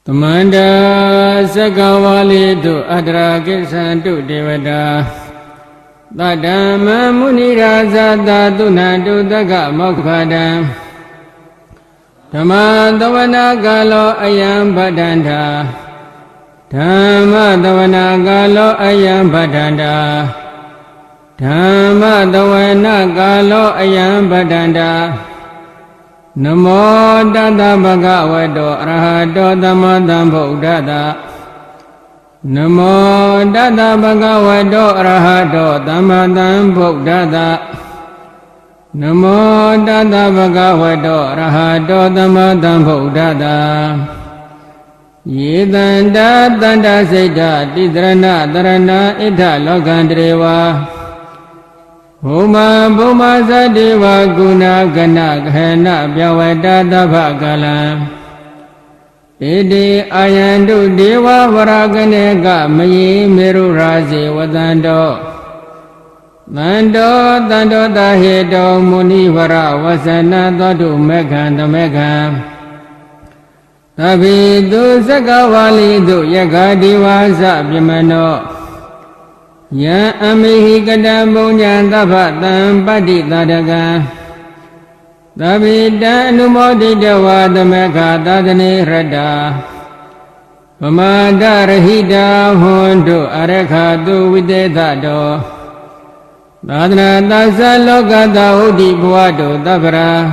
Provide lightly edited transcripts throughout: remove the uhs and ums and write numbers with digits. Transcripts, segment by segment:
Tamanda Sakawalitu Adra Kisantu Devada Tadama Muniraza Tatunantu Daga Mokpada Tamadavana Galo Ayam Badanda Tamadavana Galo Ayam Badanda Tamadavana Galo Ayam Badanda Namo Tata Bhagavato Arahato Tammadam Buddhata Namo Tata Bhagavato Arahato Tammadam Buddhata Namo Tata Bhagavato Arahato Tammadam Buddhata Yedanda Tanda Sita Tidrana Dharana Ita Lokandreva Huma Bhuma Sadeva Guna Gana Ghana Pyavada Dabhagala Iti Ayandu Deva Varaganeka Mayi Meru Razi Vadando Dando Dando Dahedo Muni Vara Vasana Dadu Meghan Meghan Tabidu Sakawalidu Yakadivasa Bhimano Ya amihi kadambunya tapatam pati tadaga Tabida numodi jawa dameka tadani rada Pamada rahida hundu arekhatu videtado Tadana tasa lokata udi buwadu tabra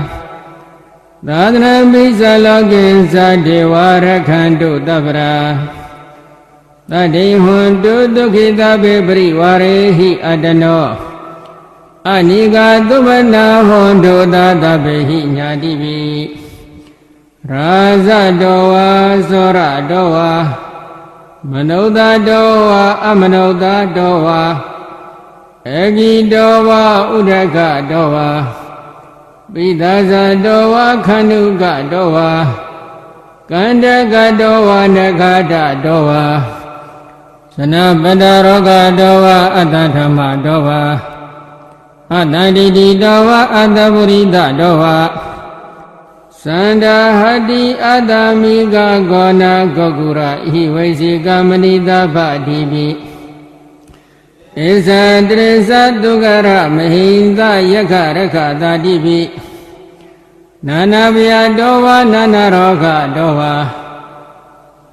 Tadana bisa lokinsa dewa rakhantu tabra Tadi hundu dukhita bebri warehi adano Anika tumana hundu tata behi nyadibi Rasa doa sora doa Manauta doa amanauta doa Egi doa udaka doa Bidasa doa khanuka doa Kandaka doa nakada doa Sanabada roga doa atadhamma doa Atadidi doa atapurita doa Sandahadi adamiga gona gogura Hivaisika manita bhadibi Isadrisa dugara mahinda yakaraka tadibi Nanabhya doa nana roga doa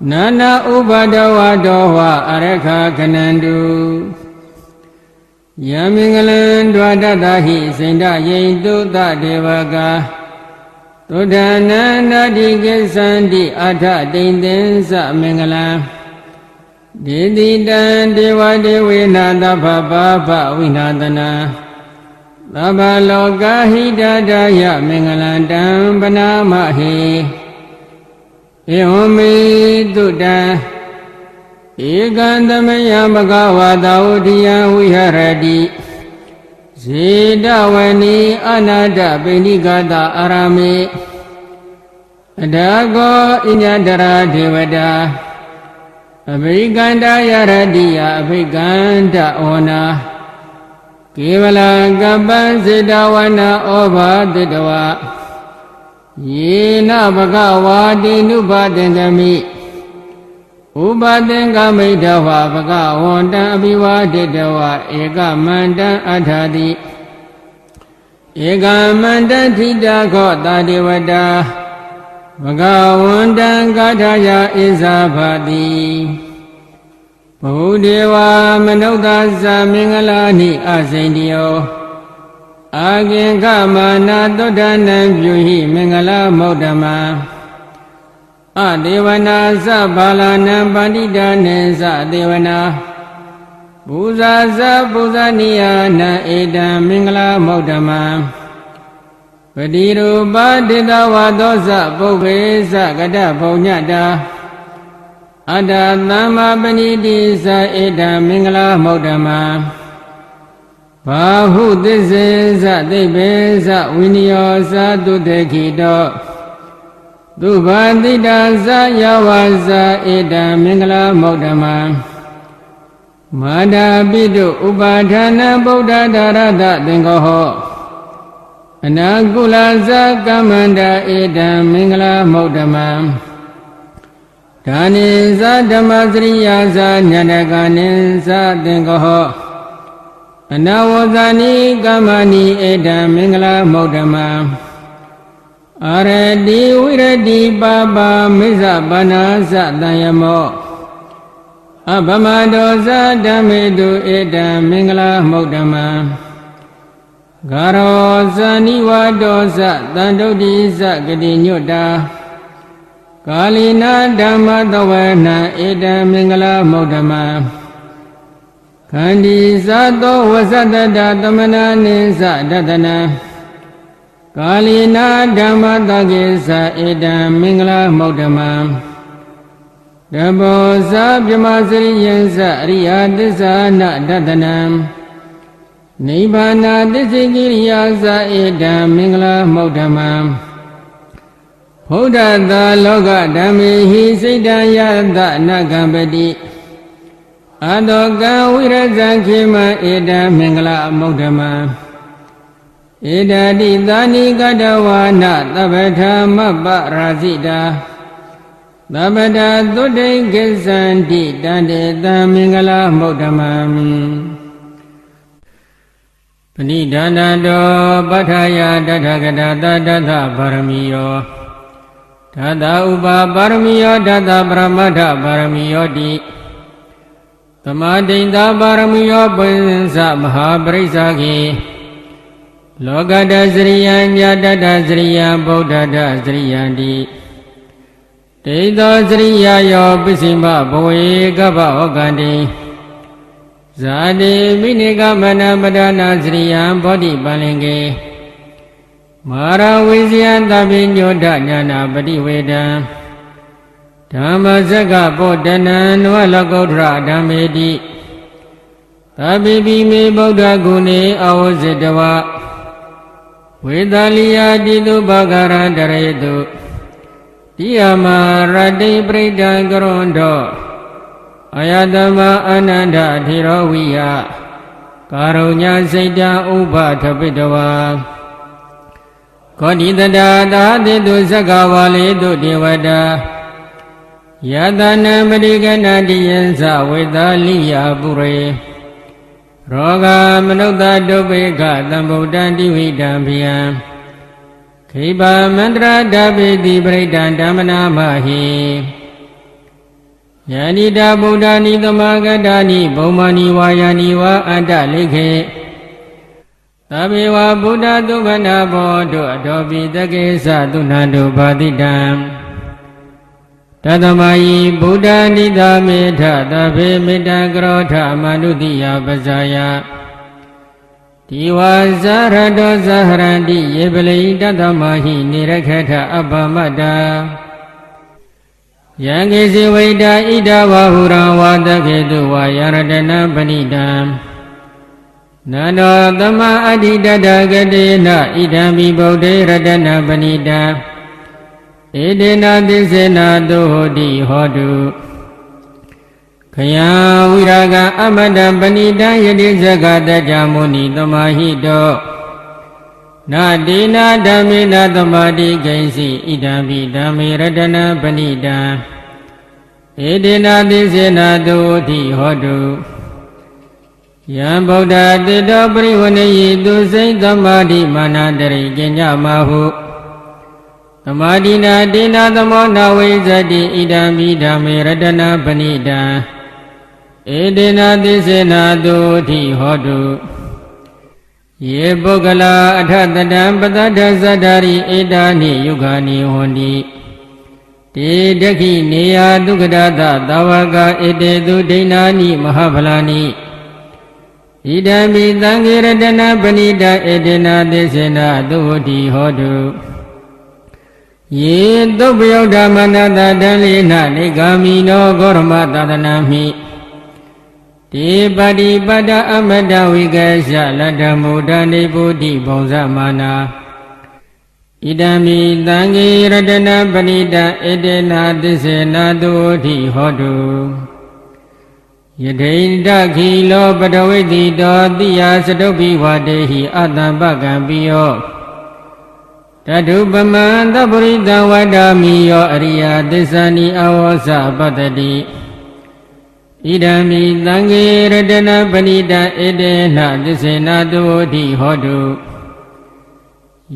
Nana Ubadawa Doha Arekha Kanandu Yamingalan Dwadadahi Senda Yendu Tadevaga Tudhananda Digesandi Atha Dindensa Mingalan Dididan Dewa Dewena Dabha Vinadana Dabha Loka Hidadaya Mingalan Dambana Mahi Ehome Duda Ekandamaya Bhagavata Udiya Viharadi Sedavani Anada Benigata Arame Adago Inyadara Devada Abhiganda Yaradiya Abhiganda Ona Kevala Gabban Sedavana Oba Dedawa Yena Bhagavati Nubadengami Ubadengami Dava Bhagavanta Abhivadetawa Eka Manda Adhadi Eka Manda Thidako Tadevada Bhagavanta Gathaya Isabhati Bhudeva Manodasa Mingalani Asendiyo Aginka mana Dodana Vyuhi Mingala Maudama Adevana Sabhalana Bandidane Sadevana Buza Zabuzaniya Na Eda Mingala Maudama Padiru Badida Vadosa Bhuvesa Gada Bhunyada Ada Nama Banidi Sa Eda Mingala Maudama Bahu Dizza Debeza Vinyosa Dudekito Dubandida Yawaza Eda Mingala Maudama Mada Bidu Ubadhana Buddha Darada Dengoho Anagula Zakamanda Eda Mingala Maudama ဓာနိသဓမ္မစရိယာသညတကနိသသင်္ကောအနဝဇာနိကမ္မနိဧတံမင်္ဂလာမௌဓမံအာရတိဝိရတိပါပါမိစ္ဆပါဏာသတံယမောအဗမဒောသဓမ္မေတုဧတံမင်္ဂလာမௌဓမံဂါရောဇာနိဝဒောသတံဒုဋ္ဌိသဂတိညွတ်တာကာလိနာဓမ္မသဝနာဧတံမင်္ဂလာမௌဓမံခန္တီသသောဝဇတတသမနာနိသဒတနံကာလိနာဓမ္မသကေသဧတံမင်္ဂလာမௌဓမံတဘောဇဗြမစရိယံသအရိယသစ္စာနဒတနံနိဗ္ဗာနသစ္စေကိရိယာသဧတံမင်္ဂလာမௌဓမံဘုဒ္ဓသာလောကဓမ္မေဟိစိတံယသနကံပတိအတောကံဝိရဇံခေမဧတံမင်္ဂလာမௌဓမံဧတတိသာနိကတဝါနသဗ္ဗထာမပ္ပရာဇိတာသဗ္ဗတာသုတိကိသန္တိတန္တေတံမင်္ဂလာမௌဓမံပဏိဒါနတောပဋ္ဌာယတထဂတသတ္တသဗာရမီယောဓာတဥပပါရမီယောဓာတပရမတ္ထပါရမီယောတိသမာဓိတပါရမီယောပုဉ္စမဟာပရိစ္ဆာခေလောကတစရိယံမြတ်တတစရိယံဗုဒ္ဓတစရိယံတိဒိဋ္ဌောစရိယယောပစ္စည်းမဘဝေကပ္ပဩကန္တိဇာတိမိနိကမနပဒနာစရိယံဘောဓိပန္လင်ကေမာရဝိဇယံသဗ္ဗညုဒညာနာပတိဝေဒံဓမ္မစက္ကပောတနံနဝလကုဋ္ဌရဓမ္မေတိသဗ္ဗိပိမေဗုဒ္ဓဂုဏေအဝဇ္ဇတဝဝေသလိယတိတုဘဂရံတရေတုတိယမရတိပရိဒံကရွန်တောအယတမအနန္တထေရဝိယကာရုညစိတ်တံဥပထပိတဝါကောတိတတသာတိတုသက္ကဝါလေတုဒေဝတာယတနံပရိကဏတိယံသဝေသလိယပုရေရောဂမနုဿတုပိကသံဗုဒ္ဓံတိဝိတံဘိယံခိဗမန္တရဓပိတိပရိဒံဓမ္မနာမဟိယန္တိတာဗုဒ္ဓာနိသမဂတ္တာနိဘုံမာနိဝါယာနိဝါအတ္တလိခေသဗ္ဗေဝဗုဒ္ဓသုခနာဘောတုအတောပိတကေသသုဏ္ဏတုဘာတိတံတသမယိဗုဒ္ဓနိသမေထသဗ္ဗေမေတ္တကရောထမနုတိယပဇာယဒီဝါဇာရတောဇာဟရန္တိယေပလိတသမဟိနေရခေထအပ္ပမတ္တာယံကေစီဝိတာဣဒဝဟုရံဝါတကေတုဝါယရတနပဏိတံနန္တောသမအဋ္ဌိတတဂတေနဣဒံမိဗုဒ္ဓေရတနပဏိတံဧတေနသစ္စေနာတုဟောတိဟောတုခယံဝိရာဂံအမတံပဏိတံယတိဇဂတကြမုနိသမာဟိတောနာတိနာဓမ္မေနသမာတိဂိဉ္စီဣဒံပိဓမ္မေရတနပဏိတံဧတေနသစ္စေနာတုဟောတိဟောတုယံဗုဒ္ဓတေတောပရိဝဏယိသူစိတ်သမာဓိမာနတရိကိညမဟုသမာဓိနာတေနာသမောနဝိဇ္ဇတိဣဒံပိဓမ္မေရတနပဏိတံဧတေနသစ္စေနာတုတိဟောတုယေပုဂ္ဂလာအထတတံပတ္တသဇ္ဇာရိဧတာနိယုဂာနိဟောတိတေဒခိနေယဒုက္ခဒသသာဝကဧတေသူဒိဏာနိမဟာဖလာနိဣဒံပိသံဃေရတနပဏိတဧတေနသစ္စေနာတုတိဟောတုယေသုပ္ပယုဒ္ဓမနတတံလေနနေဂာမိနောဂောရမသဒနာမိတေပတိပတ္တအမတဝိကေရှလတ္တမုဒ္ဒနေပုတိဘုံဇမာနာဣဒံမိသံဃေရတနပဏိတဧတေနသစ္စေနာတုတိဟောတုယထိန္တခိလောပတဝိတိတောတိယစတုပိဝတေဟိအတံပကံပိယော တတုပမံသပရိတဝတ္တမိယောအရိယသစ္စာနိအဝောစပတ္တိဣဒံမိသံဃေရတနာပဏိတံဧတေနသစ္စေနတုတိဟောတု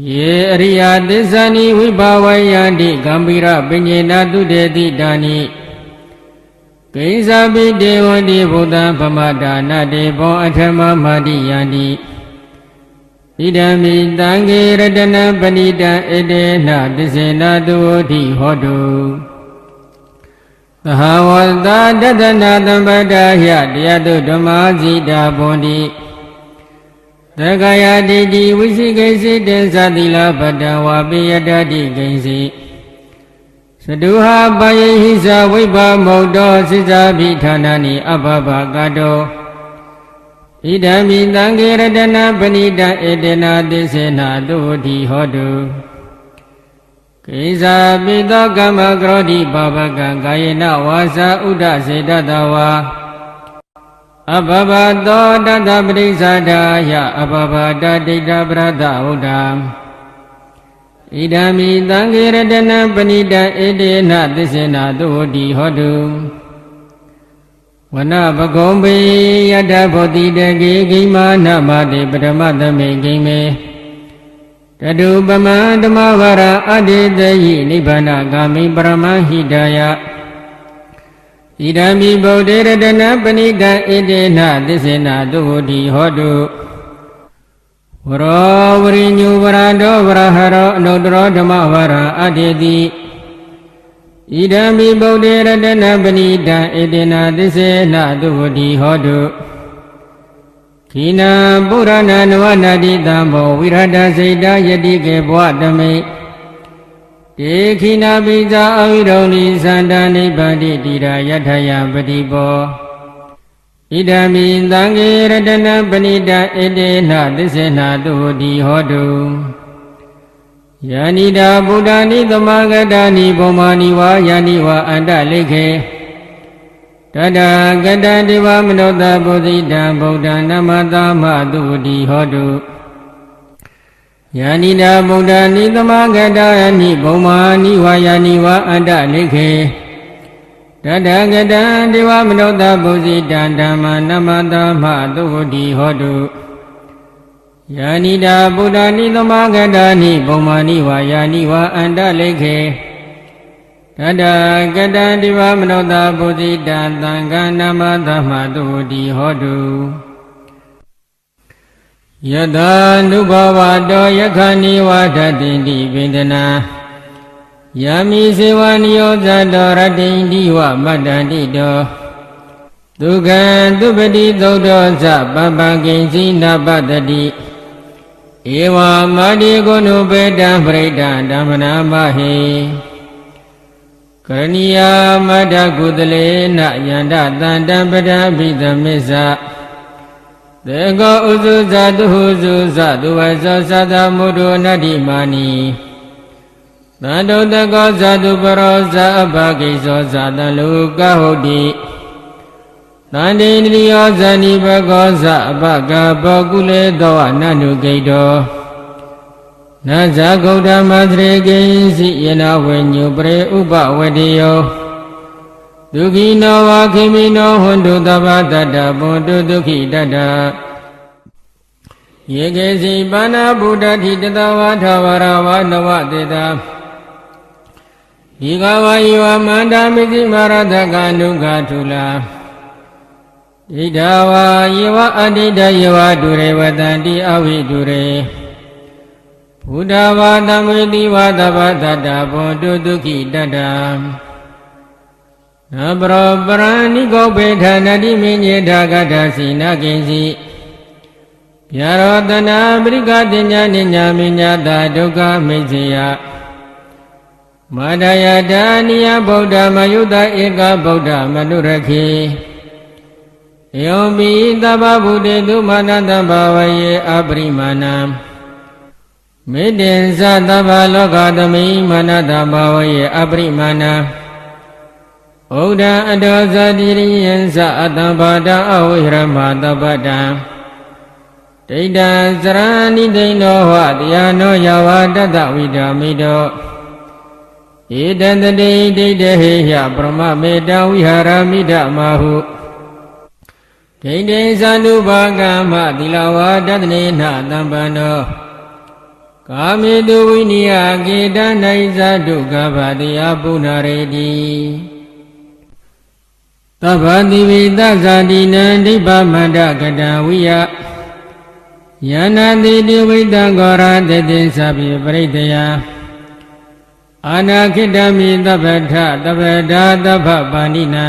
ယေအရိယသစ္စာနိဝိဘာဝယန္တိဂံဗိရပညေနတုတေတိတာနိကိစ္ဆပိတေဝတိဘုဒ္ဓံပမဒါနတေဘောအထမမတိယန္တိဣဒံမိသံဃေရတနာပဏိတံဧတေနသစ္စေနတုတိဟောတုသဟဝတ္တတတနာသမ္ပတယတရားတုဓမ္မာဇိတာဘွန်တိသက္ကာယတိတိဝိသိကိစိတေသတိလပတံဝါပိယတတိကိဉ္စီသတုဟာပယေဟိသဝိဘမုတ်တောစိဇာပိဌာနာနိအဘဘကတောဣဒံမိသံဃေရတနာပဏိတံဧတေနသစ္စေနတုတိဟောတုကိစ္ဆာပိသောကမ္မကရောတိပါပကံကာယေနဝါစာဥဒ္ဒစေတတဝါအဘဘသောတတပရိစ္ဆဒာယအဘဘတဒိဋ္ဌပရဒဝုဒ္ဓံဣဒံမိသံဃေရတနာပဏိတံဧတေနသစ္စေနတုတိဟောတုဝနပကုံပေယတဘောတိတကေဂိမာနမတေပထမသမေဂိမေတတုပမံဓမ္မဝရအတေတယိနိဗ္ဗာနဂာမိပရမဟိတယဣဒံမိဗုဒ္ဓေရတနာပဏိတံဧတေနသစ္စေနတုတိဟောတုဝရောဝရိညုဝရတောဝရဟရောအနုတ္တရောဓမ္မဝရအတေတိဣဒံမိဗုဒ္ဓေရတနာပဏိတံဧတေနသစ္စေနတုတိဟောတုခိနာပုရဏနဝနာတိတံဘောဝိရဒစိတ်တယတိကေဘဝတမိတေခိနာပိဇာအဝိရုံလိသန္တာနိဗ္ဗာတိတိရာယထယပတိဘောဣဒံမိသံဃေရတနာပဏိတံဧတေနသစ္စေနတုတိဟောတုယာနိတာဗုဒ္ဓာနိသမဂတာနိဘုံမာနိဝါယာနိဝါအန္တလိခေတတကတတိဝမနောတပုဇိတံဗုဒ္ဓံနမသမတုတိဟောတုယာနိတာဗုဒ္ဓာနိသမဂတာနိဘုံမာနိဝါယာနိဝါအန္တလိခေတတကတတိဝမနောတပုဇိတံဓမ္မနမသမတုတိဟောတုယာနိတာဗုဒ္ဓာနိသမဂတာနိဘုံမာနိဝါယာနိဝါအန္တလိခေတတကတံတိဝမနောတပုဇိတံသံဃာနမသမတုတိဟောတုယထာနုဘဝတောယခဏိဝါဒတိတိဗေဒနာယာမိစေဝနိယောဇတောရတိန္တိဝမတ္တန္တိတောဒုက္ခံသုပတိသုဒ္ဓောဇပပံကိဉ္စီနပတ္တိဧဝမာတိကုဏုပေတံပရိဒံဓမ္မနာမဟေကရဏီယာမတ္တကုသလေနယန္တတန္တပဒံပိသမစ္ဆသေကောဥစုဇတုဟုစုဇတုဝသောသတ္တမုဒ္ဒနတ္တိမာနီသန္တုတကောဇတုပရောဇအဘဂိသောဇတလူကဟုတ်တိသန္တိန္ဒိယောဇဏိဘကောဇအဘဂဘောကုလေသောအနန္တုဂိတောနဇဂௌတမသရေကိဉ္စီယနာဝေညုပရေဥပဝတိယောဒုက္ခိနောဝခိမိနောဟွန္တုသဗ္ဗတတ္တဘုံတုဒုက္ခိတတ္တယေကေစီပါဏဗုဒ္ဓတိတတဝါထဝရဝနဝတေတာဒီကဝါယေဝမန္တာမိသိမာရတကနုခထုလာဒိဋ္ဌဝါယေဝအဒိဋ္ဌယေဝဒုရေဝတံတိအဝိဒုရေဘုဒ္ဓဝါသမေတိဝါသဗ္ဗတတ္တဘုံတုဒုက္ခိတတ္တနပရောပရဏိကောပေဌာနတိမင်းညေထာဂတစီနကိဉ္စီဗျာရောတနာပရိကတိညာနိညာမိညာတာဒုက္ခမိစ္ဆေယမတယတာနိယဗုဒ္ဓမယုတဧကဗုဒ္ဓမနုရခေယောပိသဗ္ဗဗုတေတုမာနတဘာဝယေအပရိမာဏံမေတ္တေသသဗ္ဗလောကသမိမာနတဘာဝယေအပရိမာဏံဩဒံအတောဇတိရိယံသအတ္တဘာဒအဝိရမတပ္ပတံ ဒိဋ္ဌံစရဏိဒိဋ္ဌောဟတရားနောယဝတတ္တဝိဒာမိတောဧတံတတိဒိဋ္ဌေဟိယပရမမေတ္တဝိဟာရမိဒမဟုဒိဋ္ဌိသန္ဓုဘာကမသီလဝါဒတနေနသံပန္နောကာမေတုဝိနိယကေတနိုင်ဇဒုက္ခဗတိယပုဏ္ဏရေတိသဗ္ဗတိဝိသဇာတိနံဒိဗ္ဗမန္တကတံဝိယယနာတိတိဝိတံဂောရတေတိသဗ္ဗေပရိတယအာနာခိတမိသဗ္ဗထသဗ္ဗဒါသဗ္ဗပါဏိနာ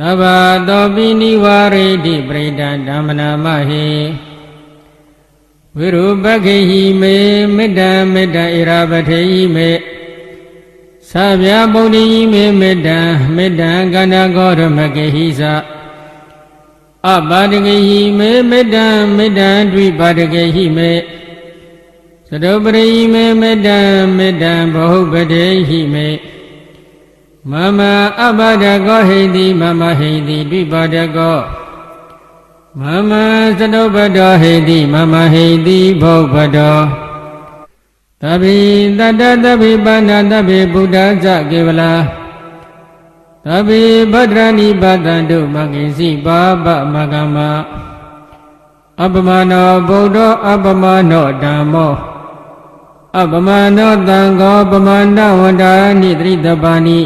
သဗ္ဗသောပိနိဝရေတိပရိဒံဓမ္မနာမဟိဝိရုပခေဟိမေမေတ္တံမေတ္တဣရာပထေဟိမေသဗျာဗုဒ္ဓိမေမေတ္တံမေတ္တံကန္နကောရမကေဟိသအပါဒကေဟိမေမေတ္တံမေတ္တံဒွိပါဒကေဟိမေသတုပရိမေမေတ္တံမေတ္တံဘဟုပတေဟိမေမမအပဒကောဟိတိမမဟိတိဒွိပါဒကောမမသတုပတောဟိတိမမဟိတိဘောပတောသဗ္ဗိတတ္တသဗ္ဗိပါဏသဗ္ဗေဗုဒ္ဓဇကေဝလာသဗ္ဗေဗဒ္ဒရာနိပါတံတုမဂ္ဂင်စီပါပမဂ္ဂမအပမနောဗုဒ္ဓောအပမနောဓမ္မောအပမနောသံဃောပမန္တဝန္တာနိတရိတပါဏိ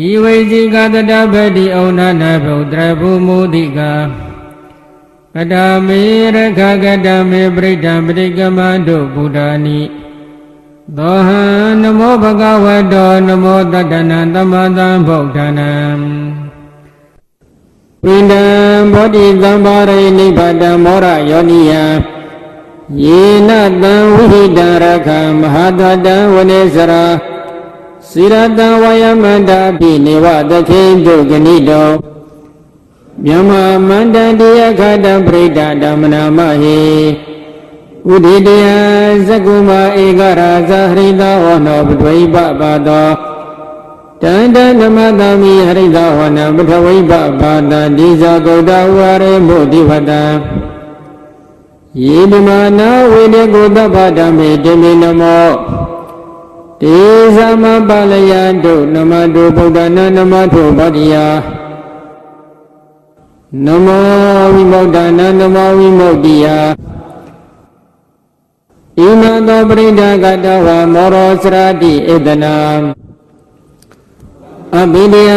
ဤဝိဇိကတတပတိဩနာနဗုဒ္ဓဘုမုတိကကတမေရခကတမေပရိဒံပရိကမန္တုဗုဒ္ဓာနိသောဟံနမောဘဂဝတောနမောတတ္တနံသမသံဗုဒ္ဓနာပိဏံဘောဓိသံဘာရိနိဗ္ဗတံမောရယောနိယယေနတံဝိဟိတံရခမဟာတတံဝနေစရာစိရတံဝယမန္တာပိနေဝသခေတုဂဏိတောမြမမန္တတိယခတံပရိဒဓမ္မနာမဟိဥဒိတယဇဂုမဧကရာဇဟရိတဝနောပထဝိပပါတောတန္တဓမ္မသမိဟရိတဝနပထဝိပပါတတိဇဂုတဝရေမုတိဝတံယေဓမ္မနာဝေဒေကုသဗ္ဗဓမ္မေတေမေနမောတေသမပါလယတုနမတုဗုဒ္ဓနာနမထုဗတ္တိယနမောဝိမု ဒ္ဒနာနမောဝိမု ക്തിယဣမသောပရိဒကတဝမောရောစရတိဧတနာအဘိဓိယ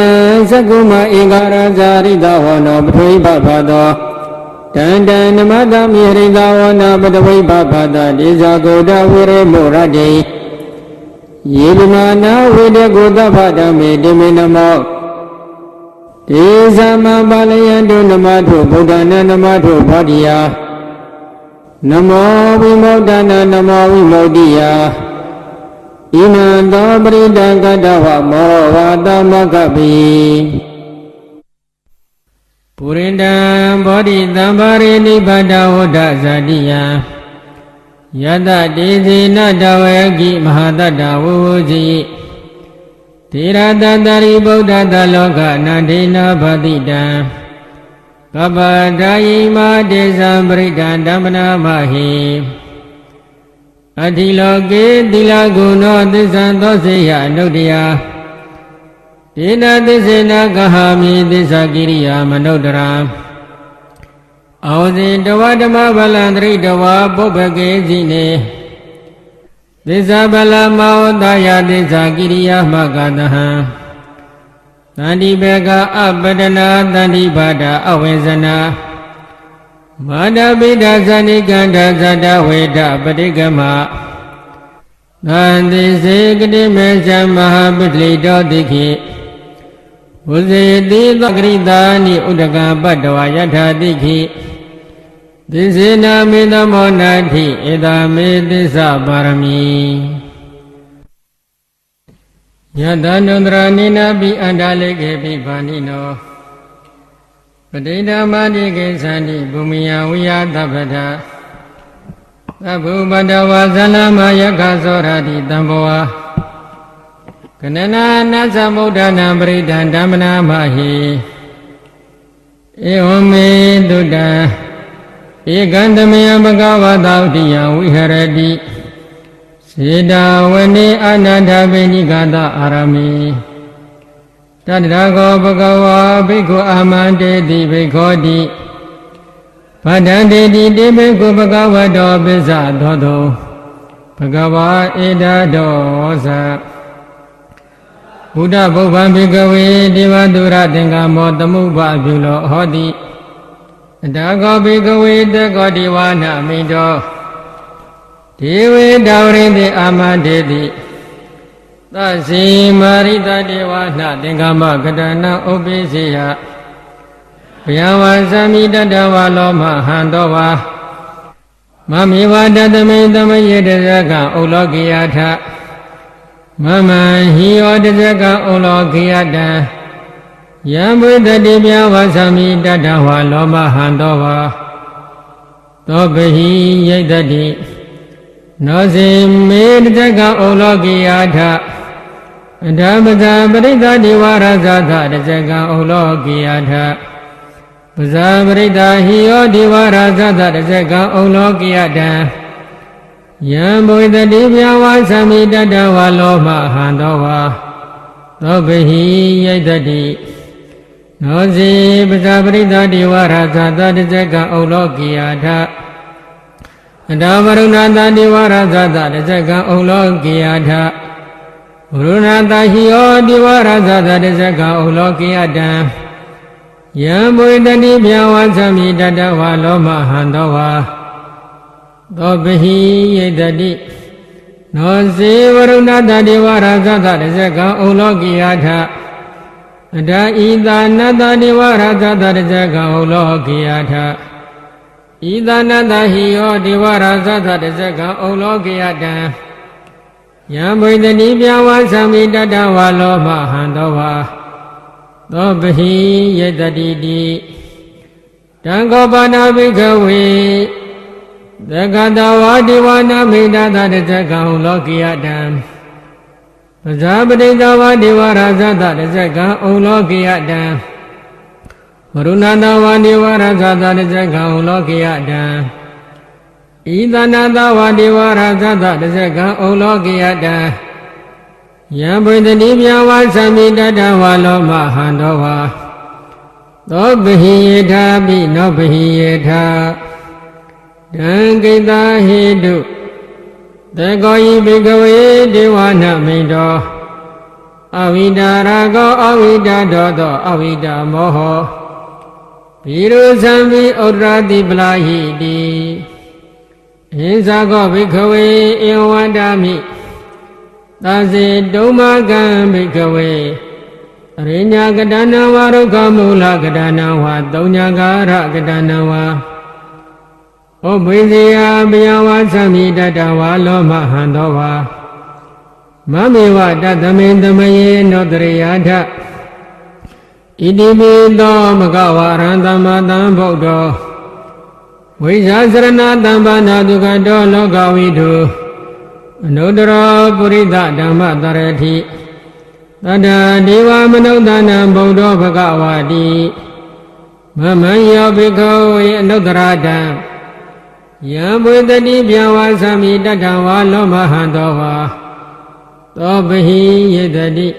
သကုမဧကရာဇာရိတဝနောပထဝိပဖသောတန္တနမတမိဟရိတဝနာပထဝိပဖသဒေဇာကုဒဝိရေမောရတိယေဗမနာဝိဒေကုသဗ္ဗဓမ္မေတေမေနမောဒေသမပါလယံတုနမထုဗုဒ္ဓနာနမထုဗောဓိယနမောဝိမု ဒနာနမောဝိမု ക്തിယဣမံသောပရိဒကတဝမောဝါသမဂ္ဂပိပုရိန္ဒံဘောဓိသံဘာရိနိဗ္ဗတဝဒ္ဒဇာတိယယတတေဇေနတဝေကိမဟာတတ္တဝုဝုဇိသေရတတရိဗုဒ္ဓတလောကအနန္တေနဗတိတံကပ္ပဒါယိမာတေဇံပရိဒံဓမ္မနာမဟိအတိလောကေသီလဂုဏောသစ္ဆံသောစေယအနုတ္တယဒေနသစ္စေနကဟာမိသစ္စာကိရိယာမနုဿရာအောဇိတဝဓမ္မဗလံတရိတဝပုပ္ပကေစီနေသစ္စာဗလမောတာယသစ္စာကိရိယာမကတဟံသန္တိဘေကအပတနာသန္တိဘာဒအဝေဇနာမာဒပိဒဇာနိကန္ဓဇတဝေဒပတိကမသန္တိစေကတိမေဇမဟာပတ္တိတောတိခိဝုဇေတိသကရိတာနိဥဒကပတ္တဝယထာတိခိသစ္စေနာမေတမောနာတိဧတမေသစ္စာပါရမီယတနုန္တရာနိနာပိအန္တလေကေပိဗာနိနောပဋိဓမ္မာတိကေသန္တိဘူမိယဝိယသဗ္ဗထသဗ္ဗုပတ္တဝါဇလမယက္ခသောရတိတံဘောကနနာနသမုဒ္ဒနာပရိဒံဓမ္မနာမဟိဧဝမေတုတံ ဧကံတမယဘဂဝတာဥတိယဝိဟရတိစေတဝနေအနန္တပိဏိကတအာရမေတတ္တရောဘဂဝါဘိက္ခုအာမန္တေတိဘိက္ခောတိဗဒ္ဒံတေတိတေဘိက္ခုဘဂဝတောပိစ္ဆသောတောဘဂဝါဧတဒောသဘုဒ္ဓဗုဗ္ဗံဘိကဝေဒေဝတုရသင်္ကမောသမုပ္ပါပြုလောဟောတိအတကောဘိကဝေတကောဒေဝနာမိတောဒေဝေတဝရိတိအာမတေတိသစီမာရိတဒေဝနာသင်္ကမကတနာဥပိစေယဘယဝါသမိတတဝါလောမဟံတောဝါမမေဝတတမိတမယေတဇကံဩလောကိယထမမဟိယောတဇကံဩလောကိယတံယံဘုဒ္ဓတိပြဝါသမိတတဝါလောမဟံတောဝါသောပဟိယိတတိနောစေမေတဇကံဩလောကိယထအဓမ္မဇာပရိသတိဝါရဇာသတဇကံဩလောကိယထပဇာပရိသဟိယောဒီဝါရဇာသတဇကံဩလောကိယတံယံဘုဒ္ဓတိပြဝါသမိတတဝါလောမဟံတောဝါသောပဟိယိတတိနောစေပဇာပရိသတိဝါရဇာသတဇကံဩလောကိယထအတဝရုဏတတိဝါရဇာသတဇကံဩလောကိယထဝရုဏတဟိယောဒီဝါရဇာသတဇကံဩလောကိယတံယံဘုဒ္ဓတိပြဝါသမိတတဝါလောမဟံတောဝါသောပဟိယိတတိနောစေဝရုဏတတိဝါရဇာသတဇကံဩလောကိယထအတဣသာနတတိဝါရဇာသတဇကံဩလောကိယထဣသာနတဟိယောဒီဝါရဇာသတဇကံဩလောကိယတံယံဘုဒ္ဓတိပြဝါသမိတတဝါလောမဟံတောဝါသောပဟိယတတိတိတံခောပါဏဘိကဝေသက္ကတဝါဒီဝါနာမိတသတဇကံဩလောကိယတံပဇာပတိတဝါဒီဝါရဇာသတဇကံဩလောကိယတံဝရုဏတဝါဒီဝါရဇာသတဇကံဩလောကိယတံဣသနာတဝါဒီဝါရဇာသတဇကံဩလောကိယတံယံဘုဒ္ဓတိပြဝါသမိတတဝါလောမဟံတောဝါသောပဟိယေထာပိနောပဟိယေထာတံကိတဟေတုသကောယိဘိကဝေဒေဝနာမိတောအဝိဒါရာကောအဝိဒါဒောသောအဝိဒါမောဟောဘိရုသံဘိဩဒရာတိပလာဟိတိဣဇာကောဘိကဝေဧဝန္တာမိသာစေတုံမကံဘိကဝေအရိညာကတနာဝရုခမူလကတနာဝသုံးညာကာရကတနာဝဩဘိဇေယဘယဝါသမိတတဝါလောမဟံတောဝါမမေဝတသမိန်သမယေနောတရိယာထဣတိပိသောမကဝရံသမ္မာသမ္ဗုဒ္ဓောဝိဇာစရဏတမ္ပနာဒုက္ခတောလောကဝိတုအနုတ္တရောပုရိသဓမ္မတရတိတတ္တဒေဝမနုဿာနံဗုဒ္ဓောဘဂဝါတိမမံယောဘိက္ခဝေအနုတ္တရတံယံဘုဒ္ဓတိပြဝါသမိတတဝါလောမဟံတောဝါသောပဟိယတတိ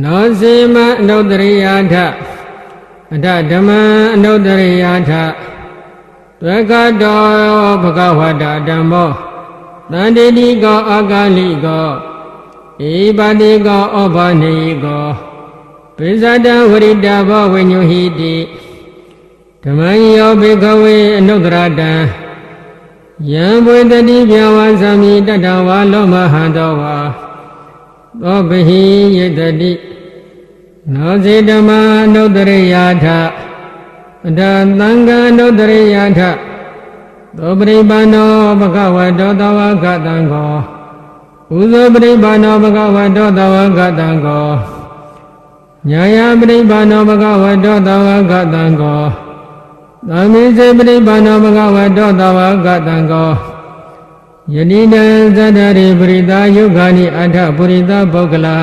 နောစေမအနုတ္တရိယာထအထဓမ္မအနုတ္တရိယာထသက္ကတောဘဂဝတာဓမ္မောသန္တိတိကောအာကာလိကောဧပါတိကောဩဘာနေကောပိဇာတဝရိတဘောဝိညုဟိတိဓမ္မယောဘိကဝေအနုတ္တရတံယံဘုဒ္ဓတိပြဝါသမိတတဝါလောမဟံတောဝါသောပဟိယတတိနောစေဓမ္မအနုတ္တရိယာထအတသံဃာအနုတ္တရိယာထသောပရိပါဏောဘဂဝတောသဝကတံကောဥဇောပရိပါဏောဘဂဝတောသဝကတံကောညာယပရိပါဏောဘဂဝတောသဝကတံကောသမိစေပရိပါဏောဘဂဝတောသဝကတံကောယတိတံသတ္တရိပရိတာယုဂာနိအထပုရိသပုဂ္ဂလာ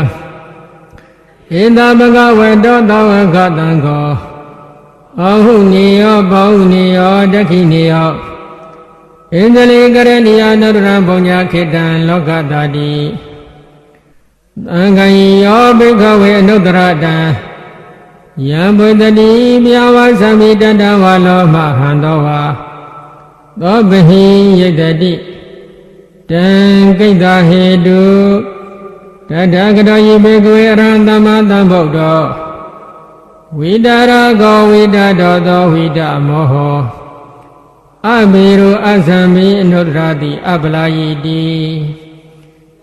ဧတဘဂဝတောသဝကတံကောဩ အာဟုနေယောဘောဟုနေယောဒက္ခိနေယောဣန္ဒလိကရဏီယနုဒရံဘုံညာခေတံလောကတာတိသံဃာယောဘိက္ခဝေအနုတ္တရတံယံဘုဒ္ဓတိမြာဝါသမိတတဝါလောမဟံသောဝါသောဘဟိယတတိတံကိတ္တဟေတုတထကတောယိဘေကဝေအရဟံသမ္မာသမ္ဗုဒ္ဓောဝိတရကောဝိတတောသောဝိတမောဟောအဘေရုအသံမိအနုတ္တရတိအပလာယိတိ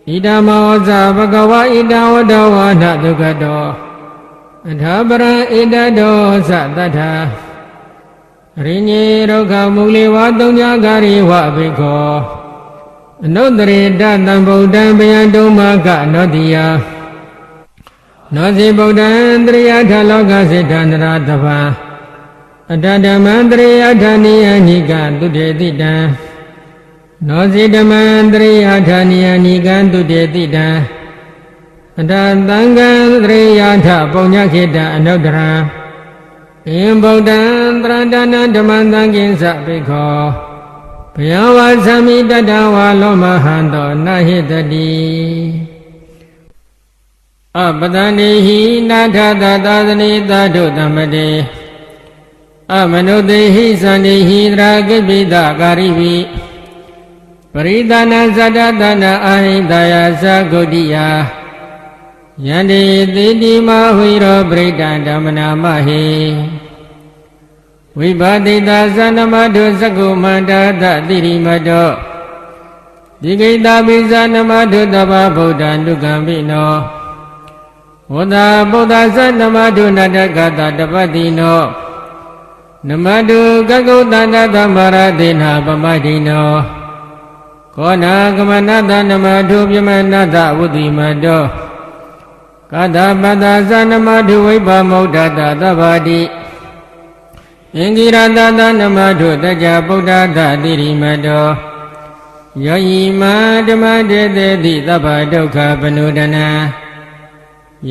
ဣဒမောဇဘဂဝါဣဒဝတဝါနဒုက္ခတောအထာပရံဣဒတောသတ္ထာရိညေဒုက္ခမူလေဝါသုံးညာကာရိဝအဘိခောအနုတ္တရေတသံဗုဒ္ဓံဘယံတုမကနောတိယနောစီဗုဒ္ဓံတရိယထလောကစေတန္တရာတပံအတ္တဓမ္မံတရိယထနိယနိကသုတေတိတံနောစီဓမ္မံတရိယထနိယနိကသုတေတိတံအတ္တသံဃံတရိယထပုညခေတံအနုတ္တရံအင်ဗုဒ္ဓံတရတနံဓမ္မံသံဃင်္စဘိက္ခောဘယဝါသမိတတဝါလောမဟံတောနဟိတတိအပတန္တိဟိနာထသသာသနိသာဓုသမ္မတေအမနုတေဟိသန္တိဟိတရာကိပိတကာရိဝိပရိသနာဇတတနာအာဟိတယသဂုတိယယန္တိတိတိမဟွိရောပရိဒံဓမ္မနာမဟိဝိပါတိတာသန္နမတုသကုမန္တသတိရိမတောဒီကိတာပိသန္နမတုတဗ္ဗဗုဒ္ဓံဒုက္ခံပိနောဝတ္တဗုဒ္ဓသန္နမတုနတကတတပတိနောနမတုကကုတန္တသမ္မာရဒေနပမတိနောကောနာကမနတနမတုပြမနတဝုတိမတောကတပတ္တသန္နမတုဝိပမုဒ္ဒတသဗ္ဗတိအင်္ဂိရတတနမတုတကြဗုဒ္ဓတတိရိမတောယောယိမဓမ္မတေတေတိသဗ္ဗဒုက္ခပနုဒနာ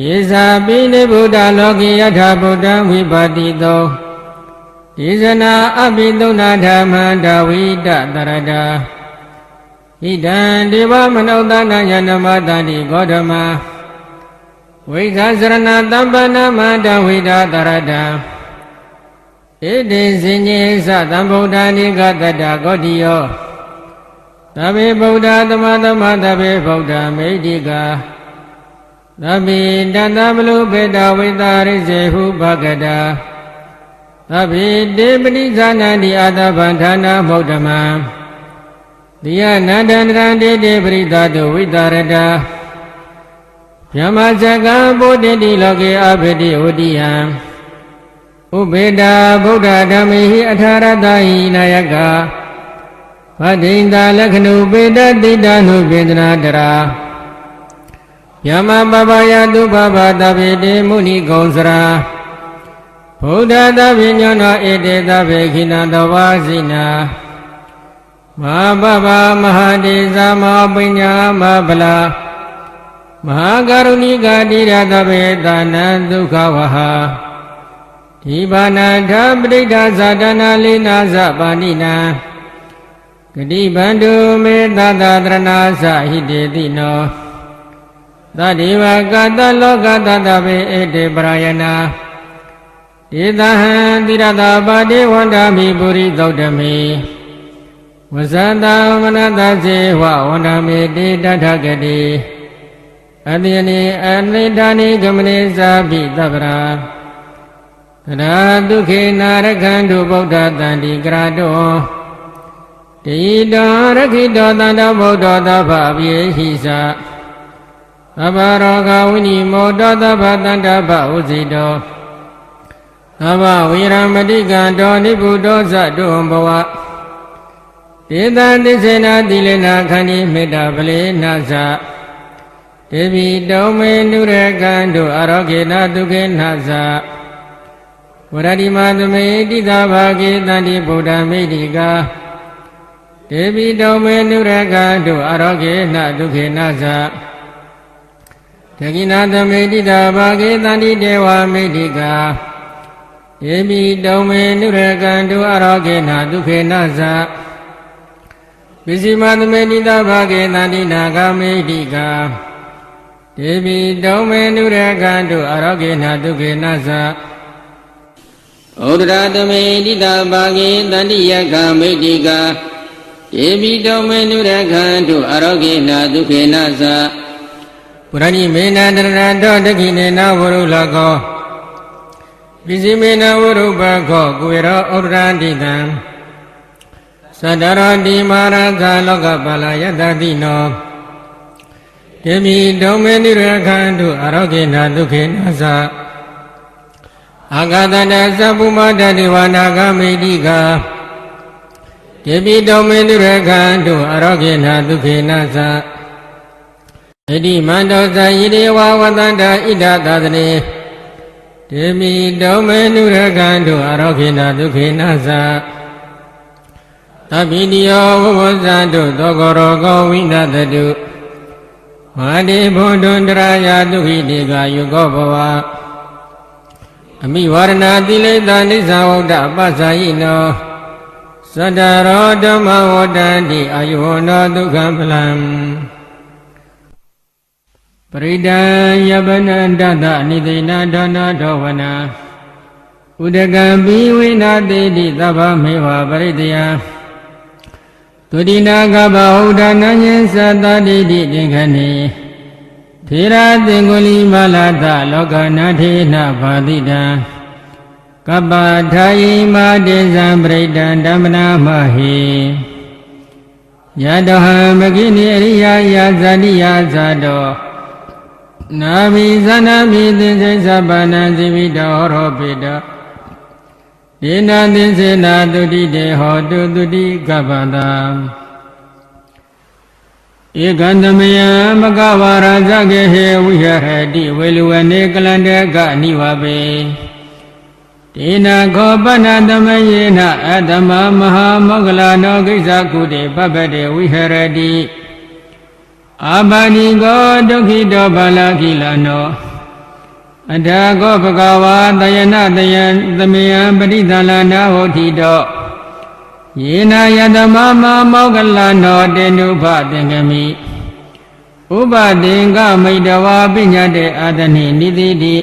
ယေဇာပိနိဗုဒ္ဓလောကိယထာဗုဒ္ဓံဝိပါတိတောဒေဇနာအပိသုနာဓမ္မံဒဝိတတရတာဣဒံဒေဝမနုဿာနယနမတန္တိဂေါတမဝိခာစရဏတမ္ပနမန္တဝိဒတရတာဣတိစဉ္ညေသသံဗုဒ္ဓာနိကတတ္တဂေါတိယောသဗ္ဗေဗုဒ္ဓသမသမသဗ္ဗေဗုဒ္ဓမေတိကာသဗ္ဗေတတမလုပေတဝိတာရိစေဟုဘဂတာသဗ္ဗေတေပတိဇာနန္တိအာတဗန္ဌာနာမௌဓမံတိယနန္တန္တရံတေတေပရိသတုဝိတာရတာဗျမဇကံဘုဒ္ဓတိလောကေအဘိတိဝတိယံဥပေတာဗုဒ္ဓဓမ္မေဟိအထာရတဟိနာယကဗဒိန္တာလက္ခဏုပေတတိတနုပိန္ဒနာတရာယမပပယတုပပတဗေတေမုနိကုံစရာဗုဒ္ဓတဗိညောနောဧတေတဗေခိနတောဝါစိနာမဟာပပမဟာတေသမဟာပညာမဗလာမဟာကရုဏိကတိရတဗေတာနံဒုက္ခဝဟာဒီဘာနာထပဋိဋ္ဌဇာတနာလိနာဇပါဏိနံဂတိဗန္တုမေတ္တသရဏာသဟိတေတိနောသတိဝကတလောကတတဗေဧတေပရယနာဒေသဟံတိရတပါတိဝန္ဒာမိပုရိသုတ်တမေဝဇန္တမနတဇေဝဝန္ဒာမေတေတထဂတိအတိယနိအနိဌာနိဂမနိသာပိသဗ္ဗရာသရဒုခေနာရခန္တုဗုဒ္ဓတန္တိကရတောတိတောရခိတောတန္တဗုဒ္ဓသဗ္ဗပြေဟိသသဗ္ဗရောဂဝိနိမောတောသဗ္ဗတန္တဗဥစီတောသဗ္ဗဝိရမတိကံတောနိဗ္ဗုတောသတုံဘဝဒေသတိစေနာတိလေနာခန္တိမေတ္တာပလေနာသဒေဝီတောမေနုရကံတို့အရောဂေနဒုခေနသဝရတိမသမေတိသာဘာဂေတန္တိဗုဒ္ဓမေတိကာဒေဝီတောမေနုရကံတို့အရောဂေနဒုခေနသဒဂိနာသမေတိသာဘာဂေတန္တိဒေဝမေတိကာ ယေပိတုံမေနုရကံတုအရောဂေနဒုခေနသပိစီမသမေတိတဘာဂေတန္တိနာဂမေတိကာယေပိတုံမေနုရကံတုအရောဂေနဒုခေနသဩဒရာတမေတိတဘာဂေတန္တိယကမေတိကာယေပိတုံမေနုရကံတုအရောဂေနဒုခေနသပုရဏိမေနတရတောတခိနေနဝရုလကောပိစီမေနဝရုပခောကုဝေရောဩဒရာတိတံသတ္တရောတိမာရသလောကပါဠယတတိနောယေမိတုံမေနိရခန္တုအရောဂေနဒုခေနသအာဂတတသဗ္ဗမတတိဝနာဂမေတိကာယေမိတုံမေနိရခန္တုအရောဂေနဒုခေနသဣတိမန္တောဇာယိတေဝဝတန္တာဣဒသာသနေယေမိတုံမေနိရခန္တုအရောဂေနဒုခေနသသဗ္ဗိတိယောဝဝဇန္တုသောကောရောကောဝိနတတုဝါတိဘုဒ္ဓံတရာယဒုခိတေကယုကောဘဝအမိဝရဏတိလိတနိစ္စဝဒ္ဒပသယိနောသတ္တရောဓမ္မဝတ္တန္တိအာယုဝနောဒုက္ခပလံပရိဒံယပနန္တတအနိသိဏဒေါနဒောဝနာဥဒကံပိဝိနာတိတိသဗ္ဗမေဝပရိတယသုတိနာကဗဟုဒနာညင်သတ္တတိတိတင်ခဏေထေရသင်္ကုလိမလာတလောကနာထေနဘာတိတံကပ္ပထာယိမာတေဇံပရိဒံဓမ္မနာမဟေယတဟံမဂိနိအရိယာယဇာတိယဇာတောနာမိဇဏမိသင်္စိသဗ္ဗနံဇိဝိတောရောပိတောဒေနသင်္စေနာတုတိတေဟောတုတုတိကပ္ပတံဧကံတမယံမကဝါရာဇဂေဟေဝိဟရတိဝေလူဝနေကလန္တေကအနိဝပေဒေနခောပဏတမယေနအတ္တမမဟာမောဂလနောကိစ္စကုတေပပ္ပတေဝိဟရတိအာဘာတိကောဒုက္ခိတောဘာလခိလနောအထာကောဘဂဝါတယနတယံသမယံပရိသလနာဟောတိတောယေနာယတမမမောဂလနောတေနုဘသင်္ကမိဥပသင်္ကမိတဝါပညာတေအာတနိနိတိတိ